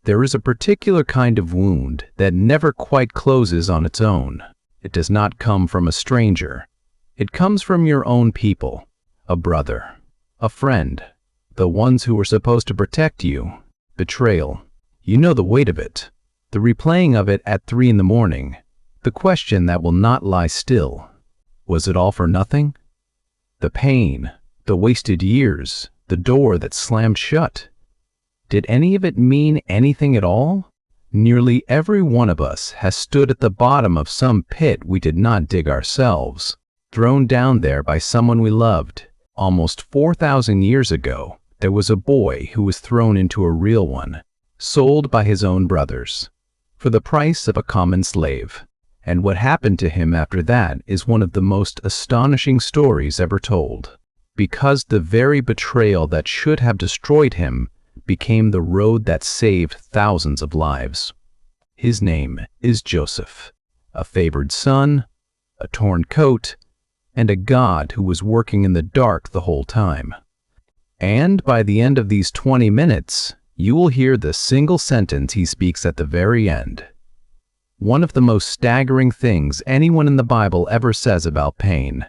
There is a particular kind of wound that never quite closes on its own. It does not come from a stranger. It comes from your own people, a brother, a friend, the ones who were supposed to protect you. Betrayal. You know the weight of it, the replaying of it at 3 in the morning, the question that will not lie still. Was it all for nothing? The pain, the wasted years, the door that slammed shut. Did any of it mean anything at all? Nearly every one of us has stood at the bottom of some pit we did not dig ourselves, thrown down there by someone we loved. Almost 4,000 years ago, there was a boy who was thrown into a real one, sold by his own brothers, for the price of a common slave. And what happened to him after that is one of the most astonishing stories ever told, because the very betrayal that should have destroyed him became the road that saved thousands of lives. His name is Joseph, a favored son, a torn coat, and a God who was working in the dark the whole time. And by the end of these 20 minutes, you will hear the single sentence he speaks at the very end. One of the most staggering things anyone in the Bible ever says about pain.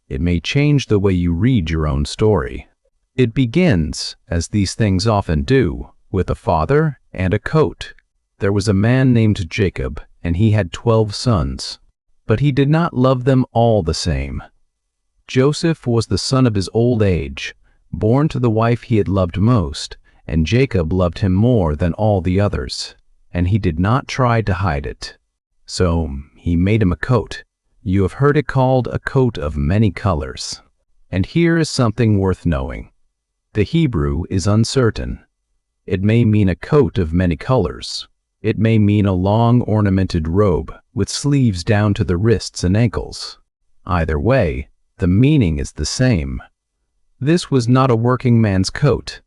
It may change the way you read your own story. It begins, as these things often do, with a father and a coat. There was a man named Jacob, and he had 12 sons. But he did not love them all the same. Joseph was the son of his old age, born to the wife he had loved most, and Jacob loved him more than all the others, and he did not try to hide it. So he made him a coat. You have heard it called a coat of many colors. And here is something worth knowing. The Hebrew is uncertain. It may mean a coat of many colors. It may mean a long ornamented robe with sleeves down to the wrists and ankles. Either way, the meaning is the same. This was not a working man's coat.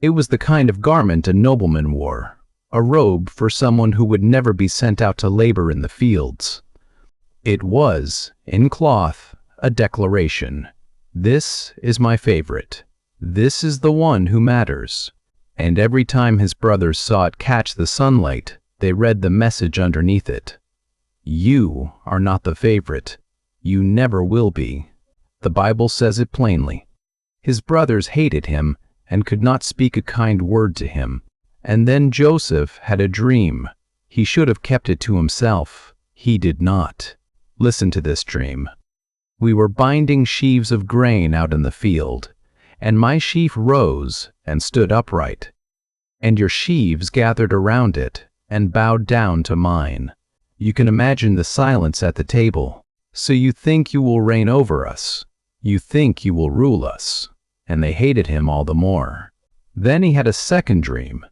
It was the kind of garment a nobleman wore, a robe for someone who would never be sent out to labor in the fields. It was, in cloth, a declaration. This is my favorite. This is the one who matters. And every time his brothers saw it catch the sunlight, they read the message underneath it. You are not the favorite. You never will be. The Bible says it plainly. His brothers hated him and could not speak a kind word to him. And then Joseph had a dream. He should have kept it to himself. He did not. Listen to this dream. We were binding sheaves of grain out in the field, and my sheaf rose and stood upright, and your sheaves gathered around it and bowed down to mine. You can imagine the silence at the table. So you think you will reign over us. You think you will rule us. And they hated him all the more. Then he had a second dream,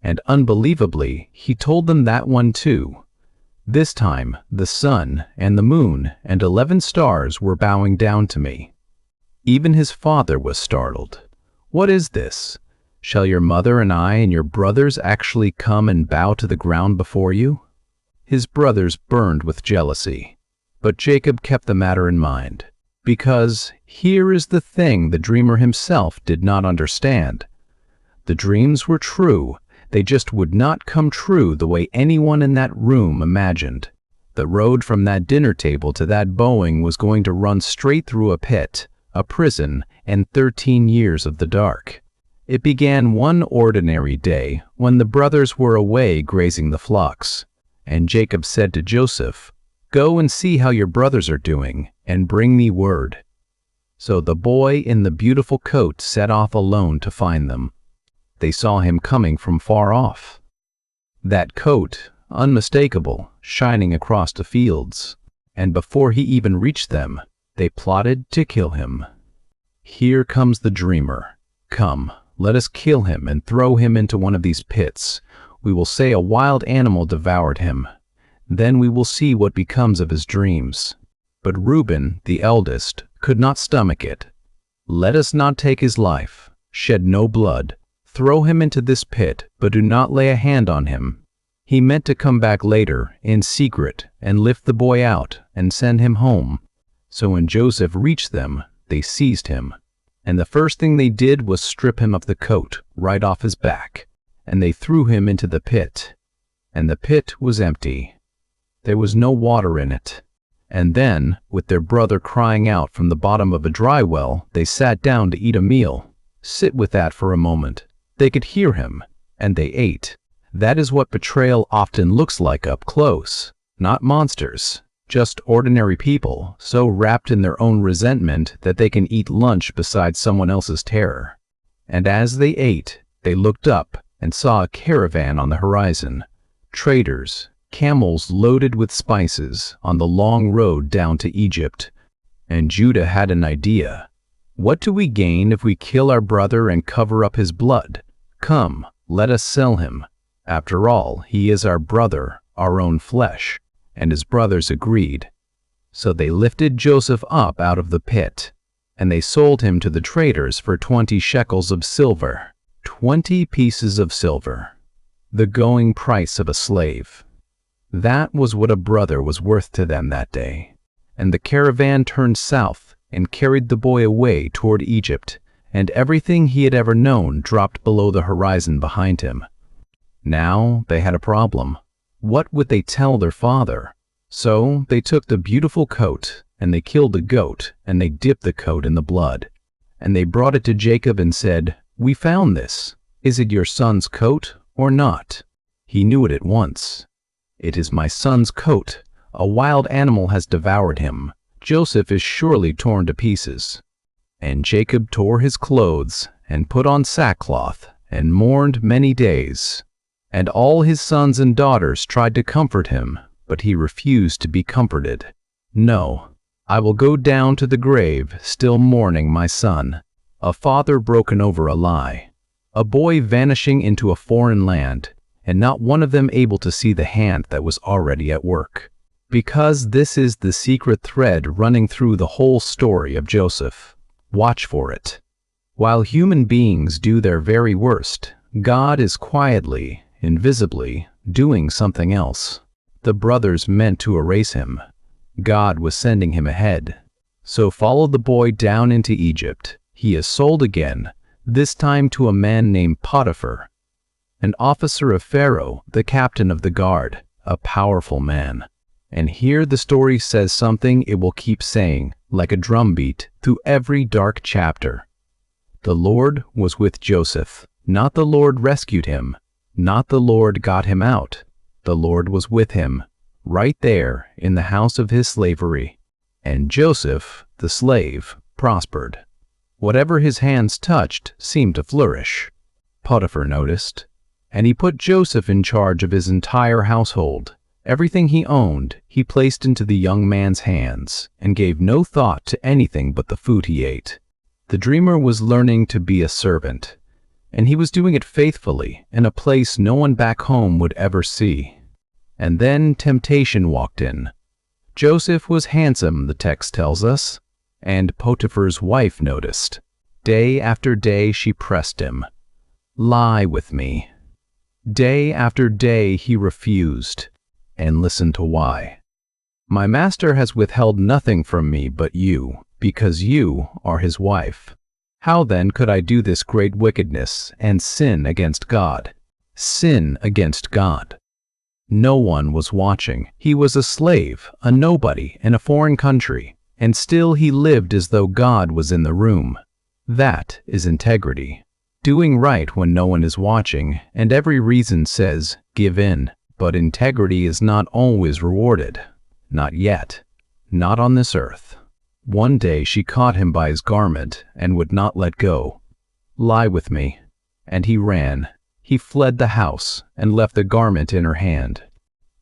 and unbelievably, he told them that one too. This time, the sun and the moon and 11 stars were bowing down to me. Even his father was startled. What is this? Shall your mother and I and your brothers actually come and bow to the ground before you? His brothers burned with jealousy, but Jacob kept the matter in mind, because here is the thing the dreamer himself did not understand. The dreams were true, they just would not come true the way anyone in that room imagined. The road from that dinner table to that bowing was going to run straight through a pit, a prison, and 13 years of the dark. It began one ordinary day when the brothers were away grazing the flocks, and Jacob said to Joseph, "Go and see how your brothers are doing, and bring me word." So the boy in the beautiful coat set off alone to find them. They saw him coming from far off. That coat, unmistakable, shining across the fields, and before he even reached them, they plotted to kill him. Here comes the dreamer. Come, let us kill him and throw him into one of these pits. We will say a wild animal devoured him. Then we will see what becomes of his dreams. But Reuben, the eldest, could not stomach it. Let us not take his life, shed no blood. Throw him into this pit, but do not lay a hand on him. He meant to come back later, in secret, and lift the boy out and send him home. So when Joseph reached them, they seized him. And the first thing they did was strip him of the coat, right off his back. and they threw him into the pit. And the pit was empty. There was no water in it. And then, with their brother crying out from the bottom of a dry well, they sat down to eat a meal. Sit with that for a moment. They could hear him, and they ate. That is what betrayal often looks like up close. Not monsters, just ordinary people, so wrapped in their own resentment that they can eat lunch beside someone else's terror. And as they ate, they looked up and saw a caravan on the horizon. Traders, camels loaded with spices on the long road down to Egypt. And Judah had an idea. What do we gain if we kill our brother and cover up his blood? Come, let us sell him. After all, he is our brother, our own flesh. And his brothers agreed. So they lifted Joseph up out of the pit, and they sold him to the traders for 20 shekels of silver. 20 pieces of silver. The going price of a slave. That was what a brother was worth to them that day. And the caravan turned south and carried the boy away toward Egypt, and everything he had ever known dropped below the horizon behind him. Now they had a problem. What would they tell their father? So they took the beautiful coat, and they killed a goat, and they dipped the coat in the blood. And they brought it to Jacob and said, "We found this. Is it your son's coat or not?" He knew it at once. "It is my son's coat. A wild animal has devoured him. Joseph is surely torn to pieces." And Jacob tore his clothes, and put on sackcloth, and mourned many days. And all his sons and daughters tried to comfort him, but he refused to be comforted. "No, I will go down to the grave, still mourning my son." A father broken over a lie. A boy vanishing into a foreign land, and not one of them able to see the hand that was already at work. Because this is the secret thread running through the whole story of Joseph. Watch for it. While human beings do their very worst, God is quietly, invisibly, doing something else. The brothers meant to erase him. God was sending him ahead. So follow the boy down into Egypt. He is sold again, this time to a man named Potiphar, an officer of Pharaoh, the captain of the guard, a powerful man. And here the story says something it will keep saying, like a drumbeat, through every dark chapter. The Lord was with Joseph. Not the Lord rescued him. Not the Lord got him out. The Lord was with him, right there in the house of his slavery. And Joseph, the slave, prospered. Whatever his hands touched seemed to flourish. Potiphar noticed, and he put Joseph in charge of his entire household. Everything he owned, he placed into the young man's hands, and gave no thought to anything but the food he ate. The dreamer was learning to be a servant, and he was doing it faithfully in a place no one back home would ever see. And then temptation walked in. Joseph was handsome, the text tells us, and Potiphar's wife noticed. Day after day she pressed him. "Lie with me." Day after day he refused, and listen to why. "My master has withheld nothing from me but you, because you are his wife. How then could I do this great wickedness and sin against God?" Sin against God. No one was watching. He was a slave, a nobody in a foreign country, and still he lived as though God was in the room. That is integrity. Doing right when no one is watching, and every reason says, give in. But integrity is not always rewarded. Not yet. Not on this earth. One day she caught him by his garment and would not let go. "Lie with me." And he ran. He fled the house and left the garment in her hand.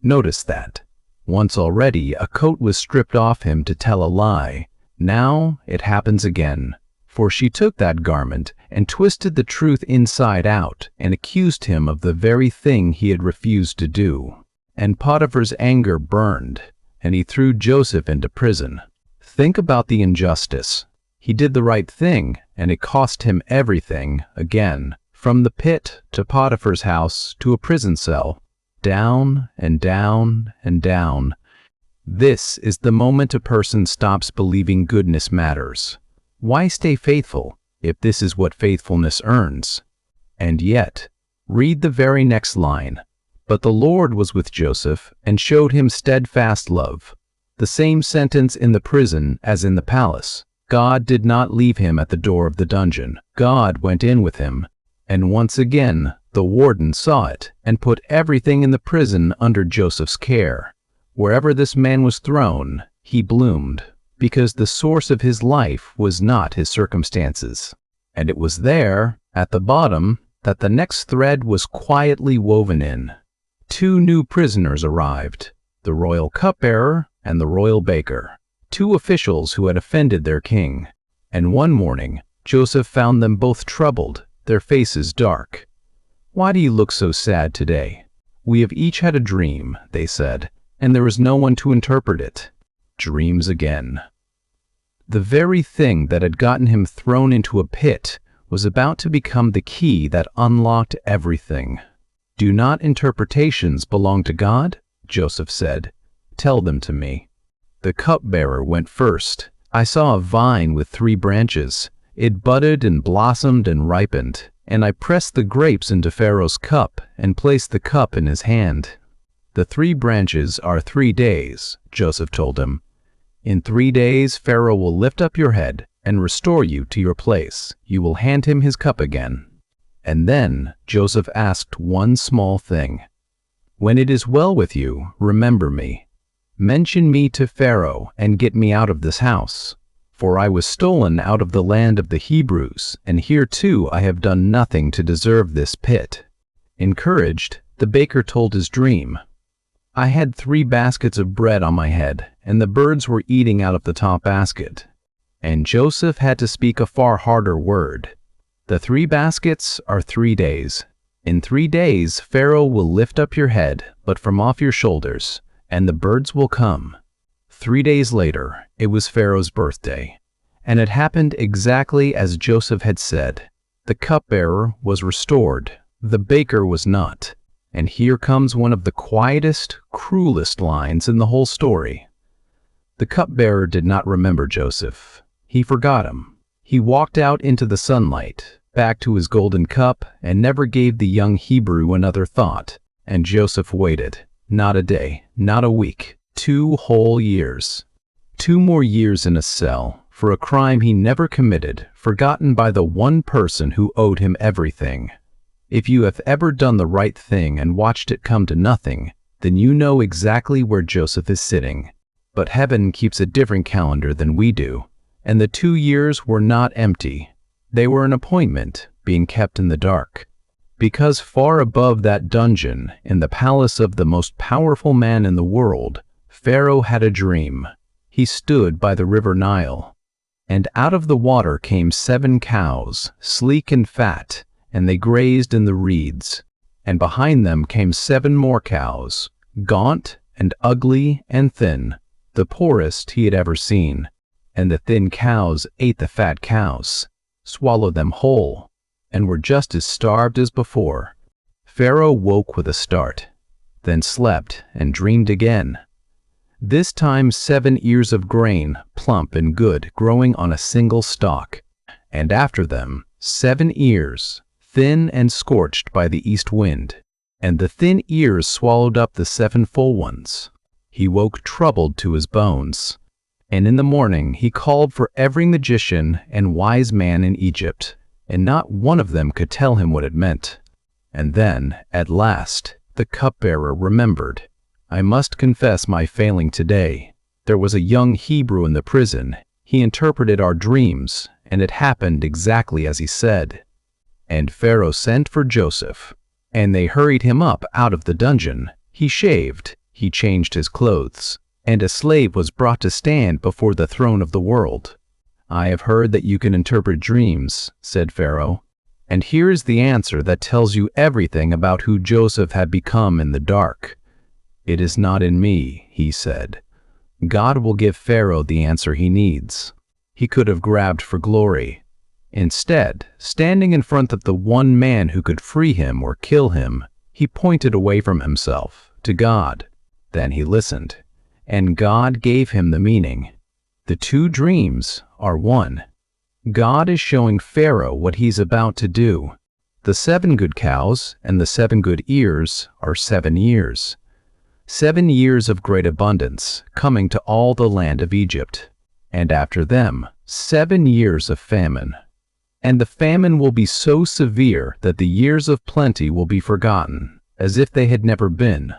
Notice that. Once already a coat was stripped off him to tell a lie. Now it happens again. For she took that garment and twisted the truth inside out and accused him of the very thing he had refused to do. And Potiphar's anger burned, and he threw Joseph into prison. Think about the injustice. He did the right thing, and it cost him everything again, from the pit to Potiphar's house to a prison cell. Down and down and down. This is the moment a person stops believing goodness matters. Why stay faithful if this is what faithfulness earns? And yet, Read the very next line. But the Lord was with Joseph and showed him steadfast love. The same sentence in the prison as in the palace. God did not leave him at the door of the dungeon. God went in with him. And once again, the warden saw it and put everything in the prison under Joseph's care. Wherever this man was thrown, he bloomed, because the source of his life was not his circumstances. And it was there, at the bottom, that the next thread was quietly woven in. 2 new prisoners arrived, the royal cupbearer and the royal baker, 2 officials who had offended their king. And one morning, Joseph found them both troubled, their faces dark. "Why do you look so sad today?" "We have each had a dream," they said, "and there is no one to interpret it." Dreams again. The very thing that had gotten him thrown into a pit was about to become the key that unlocked everything. "Do not interpretations belong to God?" Joseph said. "Tell them to me." The cupbearer went first. "I saw a vine with 3 branches. It budded and blossomed and ripened, and I pressed the grapes into Pharaoh's cup and placed the cup in his hand." "The 3 branches are 3 days," Joseph told him. "In 3 days Pharaoh will lift up your head and restore you to your place. You will hand him his cup again." And then Joseph asked one small thing. "When it is well with you, remember me. Mention me to Pharaoh and get me out of this house. For I was stolen out of the land of the Hebrews, and here too I have done nothing to deserve this pit." Encouraged, the baker told his dream. "I had 3 baskets of bread on my head, and the birds were eating out of the top basket." And Joseph had to speak a far harder word. "The 3 baskets are 3 days. In 3 days Pharaoh will lift up your head, but from off your shoulders, and the birds will come." 3 days later, it was Pharaoh's birthday, and it happened exactly as Joseph had said. The cupbearer was restored, the baker was not. And here comes one of the quietest, cruelest lines in the whole story. The cupbearer did not remember Joseph. He forgot him. He walked out into the sunlight, back to his golden cup, and never gave the young Hebrew another thought. And Joseph waited. Not a day, not a week, 2 whole years. 2 more years in a cell, for a crime he never committed, forgotten by the one person who owed him everything. If you have ever done the right thing and watched it come to nothing, then you know exactly where Joseph is sitting. But heaven keeps a different calendar than we do, and the 2 years were not empty. They were an appointment, being kept in the dark. Because far above that dungeon, in the palace of the most powerful man in the world, Pharaoh had a dream. He stood by the river Nile, and out of the water came 7 cows, sleek and fat, and they grazed in the reeds. And behind them came 7 more cows, gaunt and ugly and thin, the poorest he had ever seen. And the thin cows ate the fat cows, swallowed them whole, and were just as starved as before. Pharaoh woke with a start, then slept and dreamed again. This time 7 ears of grain, plump and good, growing on a single stalk. And after them 7 ears, thin and scorched by the east wind. And the thin ears swallowed up the 7 full ones. He woke troubled to his bones. And in the morning he called for every magician and wise man in Egypt, and not one of them could tell him what it meant. And then, at last, the cupbearer remembered. "I must confess my failing today. There was a young Hebrew in the prison. He interpreted our dreams, and it happened exactly as he said." And Pharaoh sent for Joseph, and they hurried him up out of the dungeon. He shaved, he changed his clothes, and a slave was brought to stand before the throne of the world. "I have heard that you can interpret dreams," said Pharaoh, "and here is the answer that tells you everything about who Joseph had become in the dark." "It is not in me," he said. "God will give Pharaoh the answer he needs." He could have grabbed for glory. Instead, standing in front of the one man who could free him or kill him, he pointed away from himself, to God. Then he listened, and God gave him the meaning. The 2 dreams are one. God is showing Pharaoh what he's about to do. The 7 good cows and the 7 good ears are 7 years. 7 years of great abundance coming to all the land of Egypt, and after them 7 years of famine. And the famine will be so severe that the years of plenty will be forgotten, as if they had never been.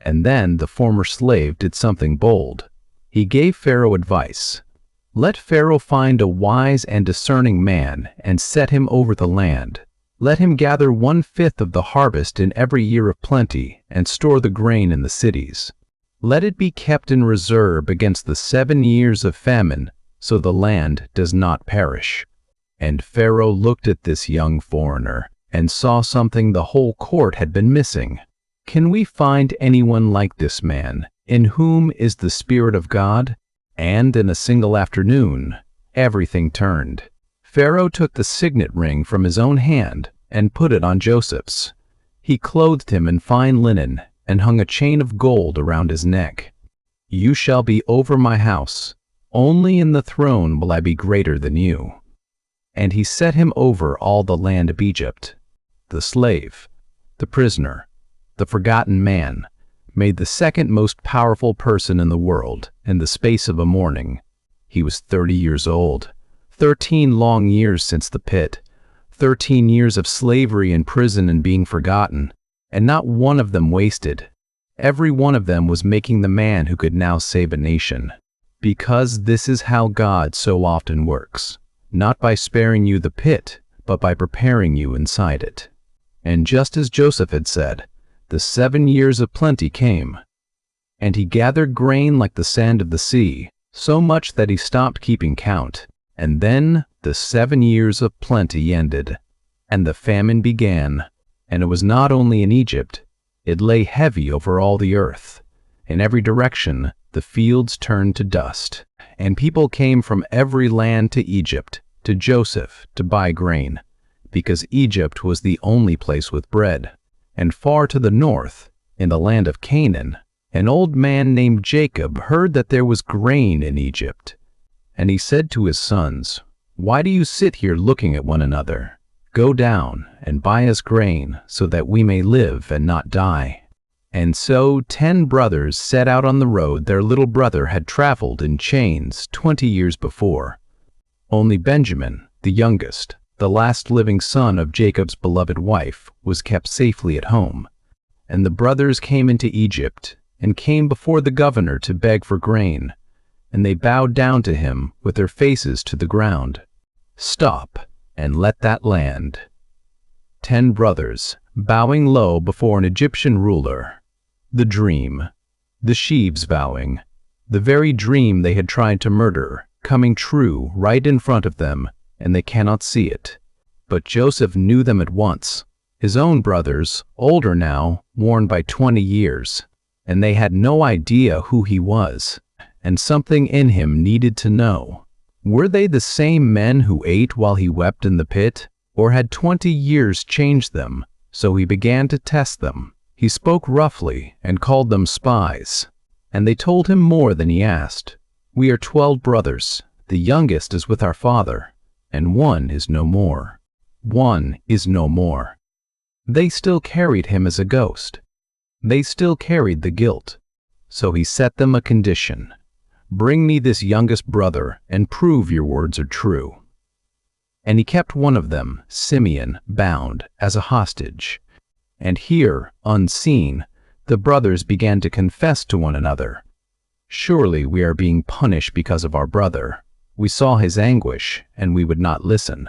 And then the former slave did something bold. He gave Pharaoh advice. Let Pharaoh find a wise and discerning man and set him over the land. Let him gather 1/5 of the harvest in every year of plenty and store the grain in the cities. Let it be kept in reserve against the 7 years of famine, so the land does not perish. And Pharaoh looked at this young foreigner and saw something the whole court had been missing. Can we find anyone like this man, in whom is the Spirit of God? And in a single afternoon, everything turned. Pharaoh took the signet ring from his own hand and put it on Joseph's. He clothed him in fine linen and hung a chain of gold around his neck. You shall be over my house. Only in the throne will I be greater than you. And he set him over all the land of Egypt. The slave, the prisoner, the forgotten man, made the second most powerful person in the world in the space of a morning. He was 30 years old, 13 long years since the pit, 13 years of slavery in prison and being forgotten, and not one of them wasted. Every one of them was making the man who could now save a nation. Because this is how God so often works, not by sparing you the pit, but by preparing you inside it. And just as Joseph had said, the 7 years of plenty came, and he gathered grain like the sand of the sea, so much that he stopped keeping count. And then the 7 years of plenty ended, and the famine began. And it was not only in Egypt, it lay heavy over all the earth. In every direction, the fields turned to dust, and people came from every land to Egypt, to Joseph, to buy grain, because Egypt was the only place with bread. And far to the north, in the land of Canaan, an old man named Jacob heard that there was grain in Egypt. And he said to his sons, Why do you sit here looking at one another? Go down and buy us grain, so that we may live and not die. And so 10 brothers set out on the road their little brother had traveled in chains 20 years before. Only Benjamin, the youngest, the last living son of Jacob's beloved wife, was kept safely at home. And the brothers came into Egypt, and came before the governor to beg for grain, and they bowed down to him with their faces to the ground. Stop, and let that land. 10 brothers, bowing low before an Egyptian ruler. The dream, the sheaves vowing, the very dream they had tried to murder, coming true right in front of them, and they cannot see it. But Joseph knew them at once, his own brothers, older now, worn by 20 years, and they had no idea who he was, and something in him needed to know. Were they the same men who ate while he wept in the pit, or had 20 years changed them? So he began to test them. He spoke roughly and called them spies, and they told him more than he asked. We are 12 brothers. The youngest is with our father, and one is no more. One is no more. They still carried him as a ghost. They still carried the guilt. So he set them a condition. Bring me this youngest brother and prove your words are true. And he kept one of them, Simeon, bound as a hostage. And here, unseen, the brothers began to confess to one another. Surely we are being punished because of our brother. We saw his anguish, and we would not listen.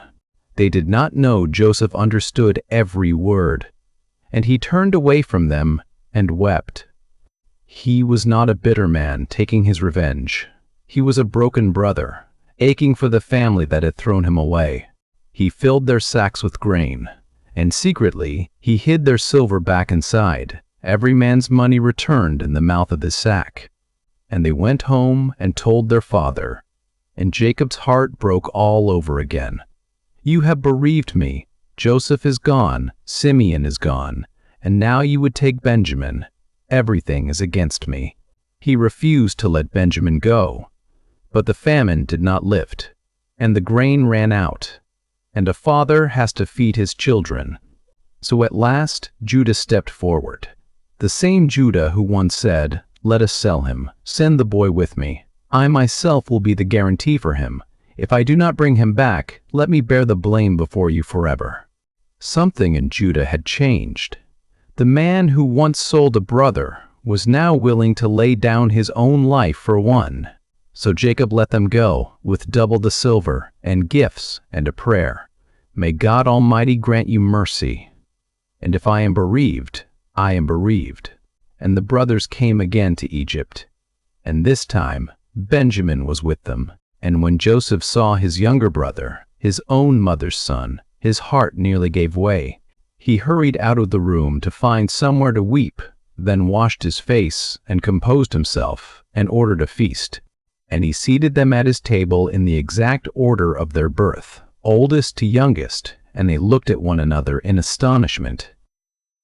They did not know Joseph understood every word, and he turned away from them and wept. He was not a bitter man taking his revenge. He was a broken brother, aching for the family that had thrown him away. He filled their sacks with grain, and secretly he hid their silver back inside. Every man's money returned in the mouth of his sack. And they went home and told their father, and Jacob's heart broke all over again. You have bereaved me. Joseph is gone, Simeon is gone, and now you would take Benjamin. Everything is against me. He refused to let Benjamin go. But the famine did not lift, and the grain ran out. and a father has to feed his children. So at last, Judah stepped forward. The same Judah who once said, "Let us sell him. Send the boy with me. I myself will be the guarantee for him. If I do not bring him back, let me bear the blame before you forever." Something in Judah had changed. The man who once sold a brother was now willing to lay down his own life for one. So Jacob let them go with double the silver and gifts and a prayer. "May God Almighty grant you mercy. And if I am bereaved, I am bereaved." And the brothers came again to Egypt. And this time Benjamin was with them. And when Joseph saw his younger brother, his own mother's son, his heart nearly gave way. He hurried out of the room to find somewhere to weep, then washed his face and composed himself and ordered a feast. And he seated them at his table in the exact order of their birth, oldest to youngest, and they looked at one another in astonishment.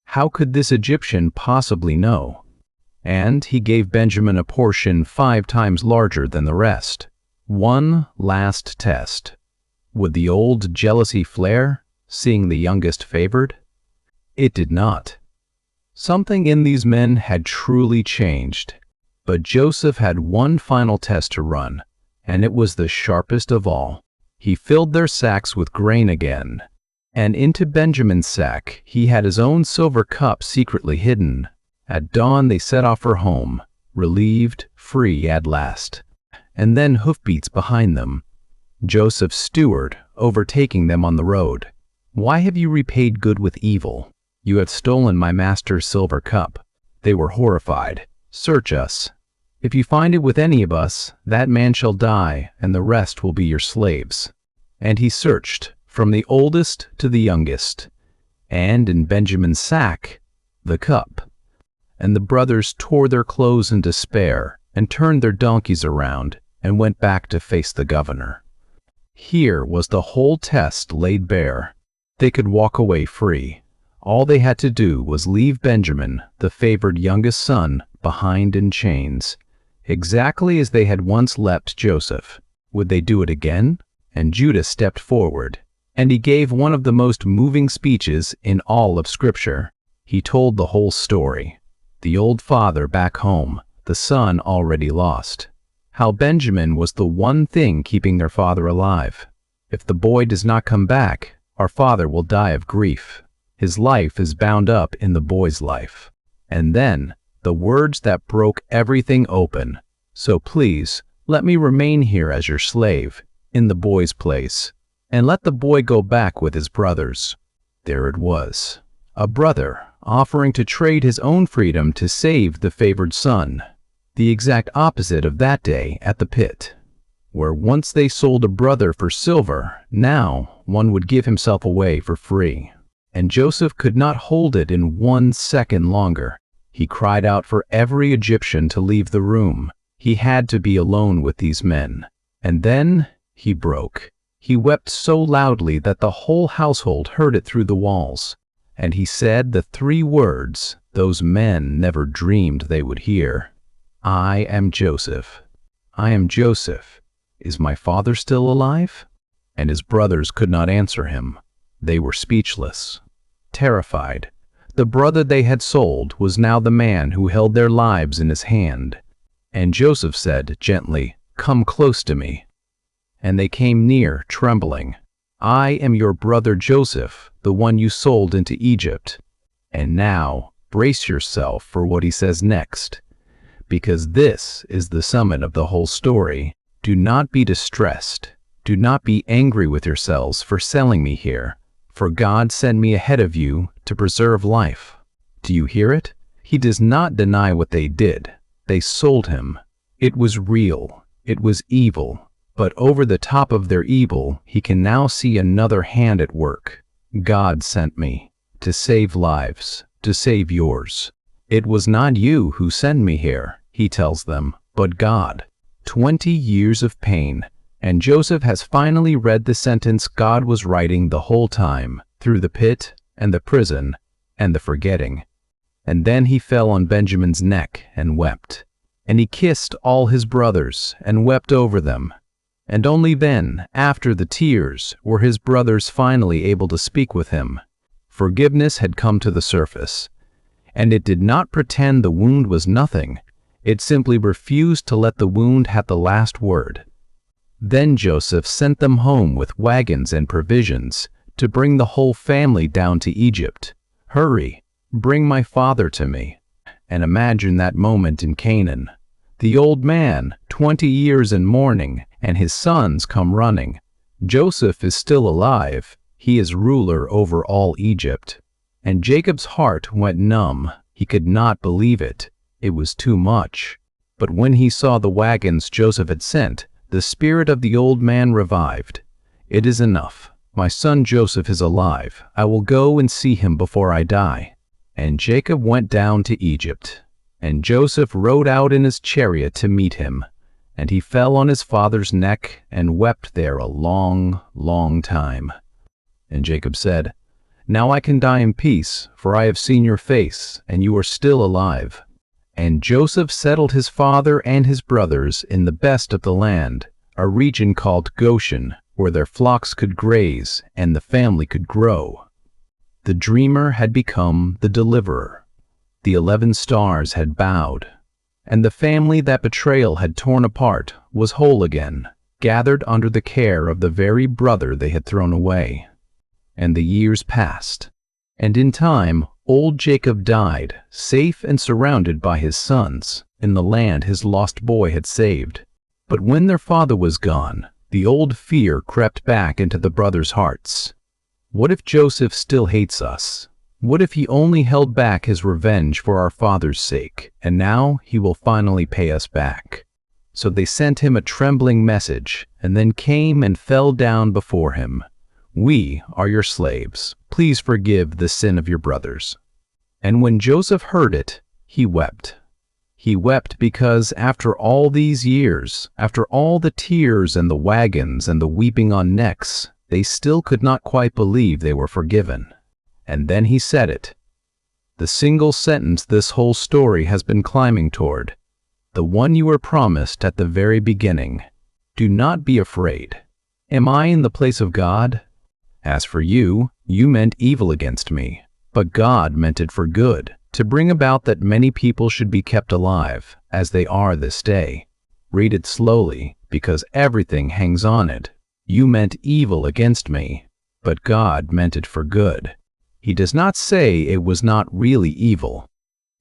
How could this Egyptian possibly know? And he gave Benjamin a portion 5 times larger than the rest. One last test. Would the old jealousy flare, seeing the youngest favored? It did not. Something in these men had truly changed. But Joseph had one final test to run, and it was the sharpest of all. He filled their sacks with grain again, and into Benjamin's sack he had his own silver cup secretly hidden. At dawn they set off for home, relieved, free at last. And then hoofbeats behind them. Joseph's steward overtaking them on the road. "Why have you repaid good with evil? You have stolen my master's silver cup." They were horrified. "Search us. If you find it with any of us, that man shall die, and the rest will be your slaves." And he searched, from the oldest to the youngest, and in Benjamin's sack, the cup. And the brothers tore their clothes in despair, and turned their donkeys around, and went back to face the governor. Here was the whole test laid bare. They could walk away free. All they had to do was leave Benjamin, the favored youngest son, behind in chains, exactly as they had once left Joseph. Would they do it again? And Judah stepped forward, and he gave one of the most moving speeches in all of Scripture. He told the whole story. The old father back home, the son already lost. How Benjamin was the one thing keeping their father alive. If the boy does not come back, our father will die of grief. His life is bound up in the boy's life. And then, the words that broke everything open. "So please, let me remain here as your slave, in the boy's place, and let the boy go back with his brothers." There it was. A brother offering to trade his own freedom to save the favored son. The exact opposite of that day at the pit, where once they sold a brother for silver, now one would give himself away for free. And Joseph could not hold it in 1 second longer. He cried out for every Egyptian to leave the room. He had to be alone with these men. And then he broke. He wept so loudly that the whole household heard it through the walls. And he said the 3 words those men never dreamed they would hear. "I am Joseph. I am Joseph. Is my father still alive?" And his brothers could not answer him. They were speechless, terrified. The brother they had sold was now the man who held their lives in his hand. And Joseph said gently, "Come close to me." And they came near, trembling. "I am your brother Joseph, the one you sold into Egypt." And now, brace yourself for what he says next, because this is the summit of the whole story. "Do not be distressed. Do not be angry with yourselves for selling me here, for God sent me ahead of you to preserve life." Do you hear it? He does not deny what they did. They sold him. It was real. It was evil. But over the top of their evil, he can now see another hand at work. God sent me to save lives, to save yours. "It was not you who sent me here," he tells them, "but God." 20 years of pain, and Joseph has finally read the sentence God was writing the whole time, through the pit and the prison and the forgetting. And then he fell on Benjamin's neck and wept. And he kissed all his brothers and wept over them. And only then, after the tears, were his brothers finally able to speak with him. Forgiveness had come to the surface, and it did not pretend the wound was nothing. It simply refused to let the wound have the last word. Then Joseph sent them home with wagons and provisions to bring the whole family down to Egypt. "Hurry, bring my father to me." And imagine that moment in Canaan. The old man, 20 years in mourning, and his sons come running. Joseph is still alive. He is ruler over all Egypt. And Jacob's heart went numb. He could not believe it. It was too much. But when he saw the wagons Joseph had sent, the spirit of the old man revived. "It is enough. My son Joseph is alive. I will go and see him before I die." And Jacob went down to Egypt. And Joseph rode out in his chariot to meet him. And he fell on his father's neck and wept there a long, long time. And Jacob said, "Now I can die in peace, for I have seen your face, and you are still alive." And Joseph settled his father and his brothers in the best of the land, a region called Goshen, where their flocks could graze and the family could grow. The dreamer had become the deliverer. The 11 stars had bowed, and the family that betrayal had torn apart was whole again, gathered under the care of the very brother they had thrown away. And the years passed, and in time old Jacob died, safe and surrounded by his sons, in the land his lost boy had saved. But when their father was gone, the old fear crept back into the brothers' hearts. What if Joseph still hates us? What if he only held back his revenge for our father's sake, and now he will finally pay us back? So they sent him a trembling message, and then came and fell down before him. "We are your slaves. Please forgive the sin of your brothers." And when Joseph heard it, he wept. He wept because after all these years, after all the tears and the wagons and the weeping on necks, they still could not quite believe they were forgiven. And then he said it. The single sentence this whole story has been climbing toward. The one you were promised at the very beginning. Do not be afraid. Am I in the place of God? As for you, you meant evil against me, but God meant it for good, to bring about that many people should be kept alive, as they are this day. Read it slowly, because everything hangs on it. You meant evil against me, but God meant it for good. He does not say it was not really evil.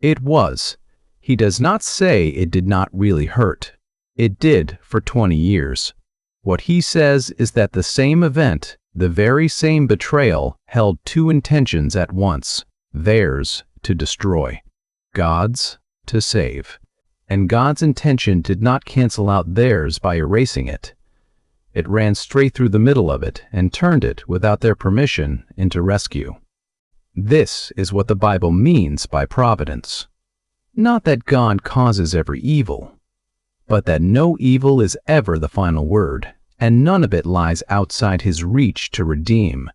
It was. He does not say it did not really hurt. It did for 20 years. What he says is that the same event, the very same betrayal, held two intentions at once. Theirs to destroy, God's to save. And God's intention did not cancel out theirs by erasing it. It ran straight through the middle of it and turned it, without their permission, into rescue. This is what the Bible means by providence. Not that God causes every evil, but that no evil is ever the final word, and none of it lies outside his reach to redeem.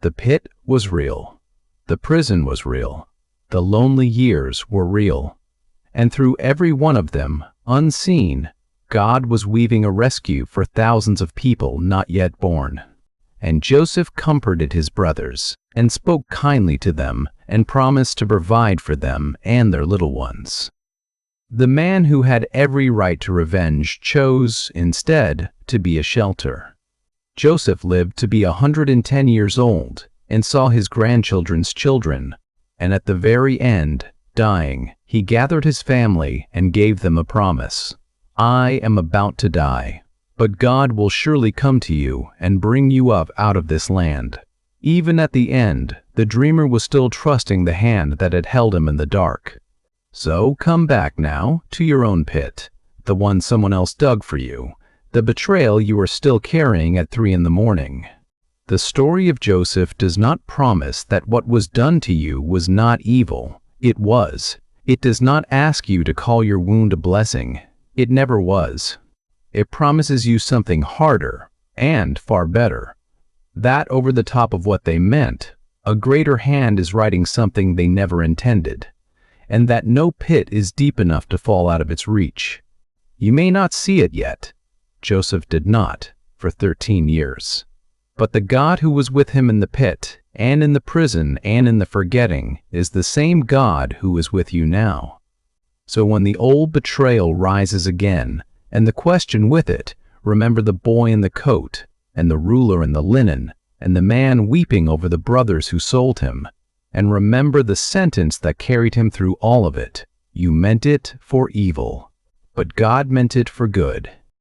The pit was real. The prison was real. The lonely years were real. And through every one of them, unseen, God was weaving a rescue for thousands of people not yet born. And Joseph comforted his brothers, and spoke kindly to them, and promised to provide for them and their little ones. The man who had every right to revenge chose, instead, to be a shelter. Joseph lived to be 110 years old, and saw his grandchildren's children, and at the very end, dying, he gathered his family and gave them a promise. "I am about to die, but God will surely come to you and bring you up out of this land." Even at the end, the dreamer was still trusting the hand that had held him in the dark. So come back now to your own pit, the one someone else dug for you, the betrayal you are still carrying at 3 in the morning. The story of Joseph does not promise that what was done to you was not evil. It was. It does not ask you to call your wound a blessing. It never was. It promises you something harder and far better. That over the top of what they meant, a greater hand is writing something they never intended, and that no pit is deep enough to fall out of its reach. You may not see it yet, Joseph did not, for 13 years. But the God who was with him in the pit, and in the prison, and in the forgetting, is the same God who is with you now. So when the old betrayal rises again, and the question with it, remember the boy in the coat, and the ruler in the linen, and the man weeping over the brothers who sold him, and remember the sentence that carried him through all of it. You meant it for evil, but God meant it for good,